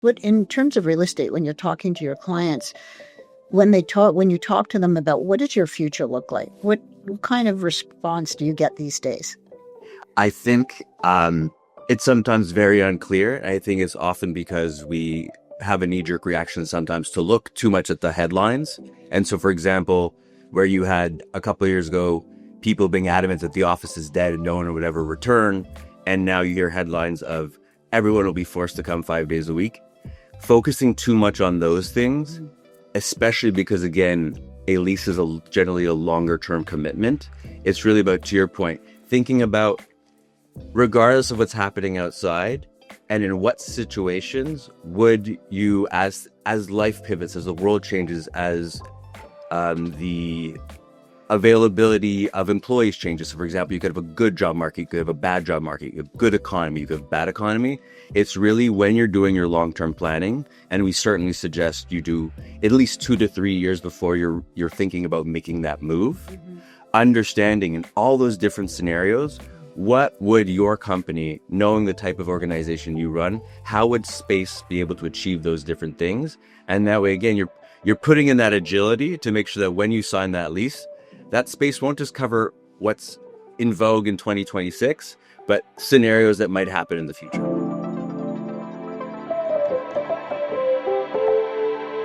What in terms of real estate, when you're talking to your clients, when you talk to them about what does your future look like, what kind of response do you get these days? I think it's sometimes very unclear. I think it's often because we have a knee-jerk reaction sometimes to look too much at the headlines. And so, for example, where you had a couple of years ago, people being adamant that the office is dead and no one would ever return. And now you hear headlines of everyone will be forced to come 5 days a week. Focusing too much on those things, especially because, again, a lease is generally a longer term commitment. It's really about, to your point, thinking about, regardless of what's happening outside and in what situations would you, as life pivots, as the world changes, as the availability of employees changes. So, for example, you could have a good job market, you could have a bad job market, you have good economy, you could have bad economy. It's really when you're doing your long-term planning, and we certainly suggest you do at least 2 to 3 years before you're thinking about making that move, understanding in all those different scenarios, what would your company, knowing the type of organization you run, how would space be able to achieve those different things? And that way, again, you're putting in that agility to make sure that when you sign that lease, that space won't just cover what's in vogue in 2026, but scenarios that might happen in the future.